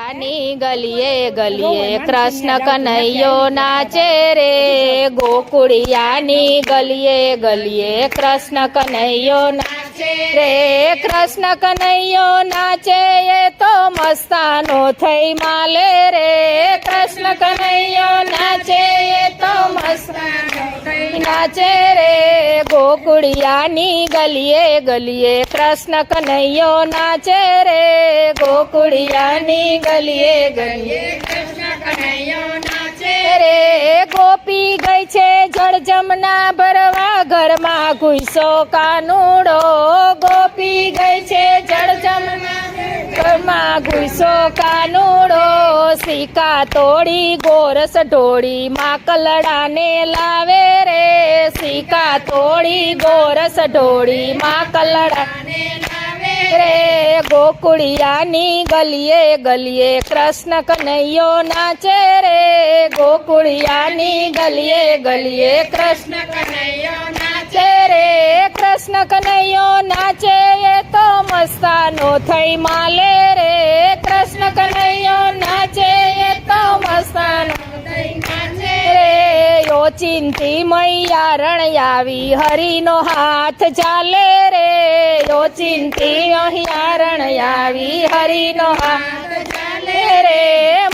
ગોકુળિયાની ગલીએ ગલીએ કૃષ્ણ કનૈયો નાચે રે ગોકુળિયાની ગલીએ ગલીએ કૃષ્ણ કનૈયો નાચે રે કૃષ્ણ કનૈયો નાચે એ તો મસ્તાનો થઈ માલે રે કૃષ્ણ કનૈયો નાચે એ તો મસ્તાનો થઈ નાચે રે ગોકુળિયાની ગલીએ ગલીએ કૃષ્ણ કનૈયો નાચે રે ગોકુળિયાની ગલીએ ગલીએ કૃષ્ણ કનૈયો નાચે રે ગોપી ગઈ છે જળ જમના ભરવા ઘરમાં ઘુસો કાનુડો ગોપી ગઈ છે જળ જમના ઘરમાં ઘુસો કાનુડો સિક્કા તોડી ગોરસ ઢોળી માકલડાને લાવે રે સિક્કા તોડી ગોરસ ઢોળી માકલડાને લાવે રે ગોકુળિયાની ગલીએ ગલીએ કૃષ્ણ કનૈયો નાચે રે ગોકુળિયાની ગલીએ ગલીએ કૃષ્ણ કનૈયો નાચે રે કૃષ્ણ કનૈયો નાચે એ તો મસ્તાનો થઈ માલે રે કૃષ્ણ કનૈયો નાચે એ તો મસ્તાનો થઈ નાચે રે ઓચિંતી મૈયા રણ આવી હરિનો હાથ ચાલે રે ઓચિંતી મૈયા રણ આવી હરિનો હાથ ચાલે રે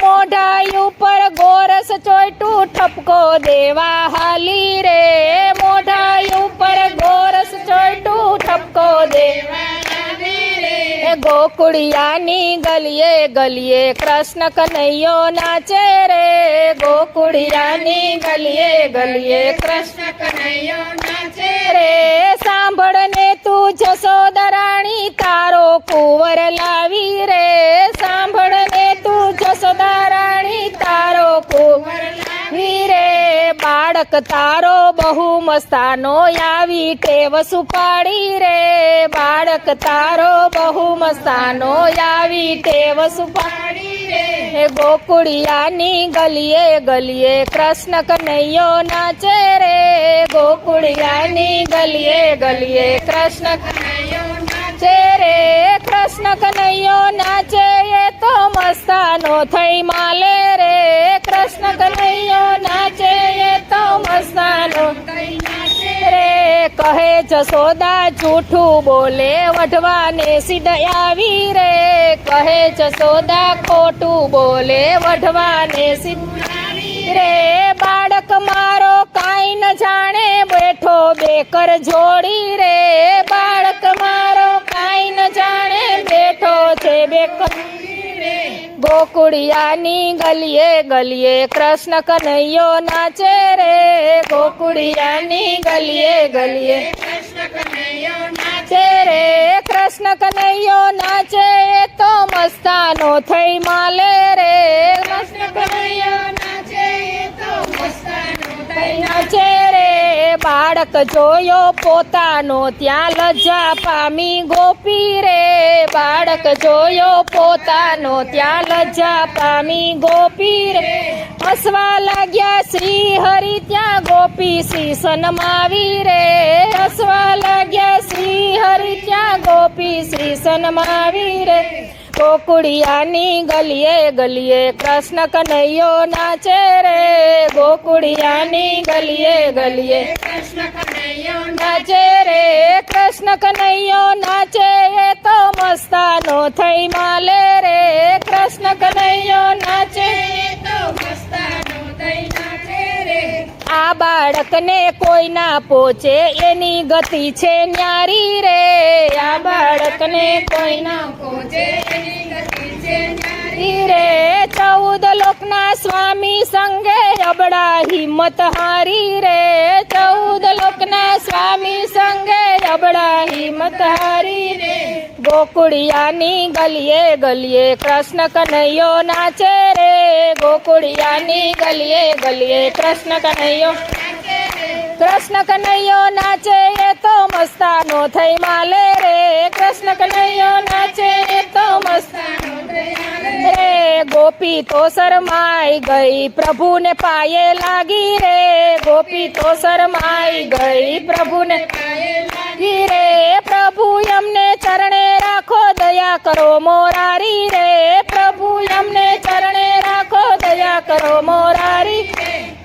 મોઢાઈ ઉપર ગોરસ ચોઈટું ઠપકો દેવા હાલી રે મોઢાઈ ઉપર ગોરસ ચોઈટું ઠપકો દેવા ગોકુળિયાની ગલીએ ગલીએ કૃષ્ણ કનૈયો નાચે રે ગોકુળિયાની ગલીએ ગલીએ કૃષ્ણ કનૈયો નાચે રે સાંભળને તું જશોદા રાણી તારો કુંવર લાવી રે સાંભળને તું જશોદા રાણી તારો કુંવર લાવી રે બાળક તારો બહુ મસ્તાનો આવી ટેવ સુપાડી રે બાળક તારો બહુ મસ્તાનો આવી ટેવ સુપાડી રે ગોકુળિયાની ગલીએ ગલીએ કૃષ્ણ કનૈયો નાચે રે ગોકુળિયાની ગલીએ ગલીએ કૃષ્ણ કનૈયો નાચે રે કૃષ્ણ કનૈયો નાચે એ તો મસ્તાનો થઈ માલે રે કૃષ્ણ કનૈયો નાચે એ તો મસ્તાનો થઈ નાચે રે કહે જશોદા જૂઠું બોલે વઢવાને સીધ આવી રે કહે જશોદા ખોટું બોલે વઢવાને સીધ આવી રે બાળક મારો કાંઈ ન જાણે બેઠો બેકર જોડી રે બાળક મારો કાંઈ ન જાણે બેઠો છે બેકર ગોકુળિયાની ગલીએ ગલીએ કૃષ્ણ કનૈયો નાચે રે ગોકુળિયાની ગલીએ ગલીએ કૃષ્ણ કનૈયો નાચે રે કૃષ્ણ કનૈયો નાચે એ તો મસ્તાનો થઈ માલે રે કૃષ્ણ કનૈયો નાચે એ તો મસ્તાનો થઈ નાચે રે બાળક જોયો પોતાનો ત્યાં લજ્જા પામી ગોપી રે બાળક જોયો પોતાનો ત્યાં લજ્જા પામી ગોપી રે હસવા લાગ્યા શ્રી હરિ ત્યાં ગોપી શીશ નમાવી રે હસવા લાગ્યા શ્રી હરિ ત્યાં ગોપી શીશ નમાવી રે ગોકુળિયાની ગલીએ ગલીએ કૃષ્ણ કનૈયો નાચે રે ગોકુળિયાની ગલીએ ગલીએ કૃષ્ણ કનૈયો નાચે રે કૃષ્ણ કનૈયો નાચે એ તો મસ્તાનો થઈ માલે રે કૃષ્ણ કનૈયો નાચે એ તો મસ્તાનો થઈ નાચે રે આ બાળકને કોઈ ના પોચે એની ગતિ છે ન્યારી રે આ બાળકને કોઈ ના પોચે એની ગતિ છે ન્યારી રે 14 લોકના સ્વામી સંગે અબડા હિંમત હારી રે 14 લોકના સ્વામી સંગે અબડા હિંમત હારી રે ગોકુળિયાની ગલીએ ગલીએ કૃષ્ણ કનૈયો નાચે રે ગોકુળિયાની ગલીએ ગલીએ કૃષ્ણ કનૈયો કૃષ્ણ કનૈયો નાચે એ તો મસ્તાનો થઈ માલે રે કૃષ્ણ કનૈયો નાચે એ તો મસ્તાનો થઈ માલે રે ગોપી તો શરમાઈ ગઈ પ્રભુને પાયે લાગી રે ગોપી તો શરમાઈ ગઈ પ્રભુને પાયે લાગી લાગી રે પ્રભુ અમને ચરણે રાખો દયા કરો મોરારી રે પ્રભુ અમને ચરણે રાખો દયા કરો મોરારી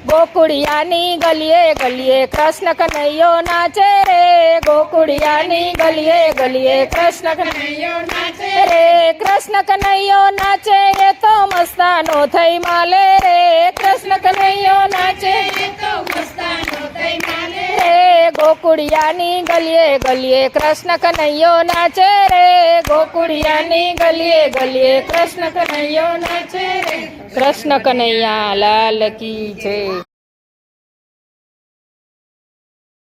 ગોકુળિયાની ગલીએ ગલીએ કૃષ્ણ કનૈયો નાચે રે ગોકુળિયાની ગલીએ ગલીએ કૃષ્ણ કનૈયો નાચે રે કૃષ્ણ કનૈયો નાચે એ તો મસ્તાનો થઈ માલે રે કૃષ્ણ કનૈયો નાચે એ તો મસ્તાનો થઈ માલે રે ગોકુળિયાની ગલીએ ગલીએ કૃષ્ણ કનૈયો નાચે રે ગોકુળિયાની ગલીએ ગલીએ કૃષ્ણ કનૈયો નાચે રે કૃષ્ણ કનૈયા લાલ કી જય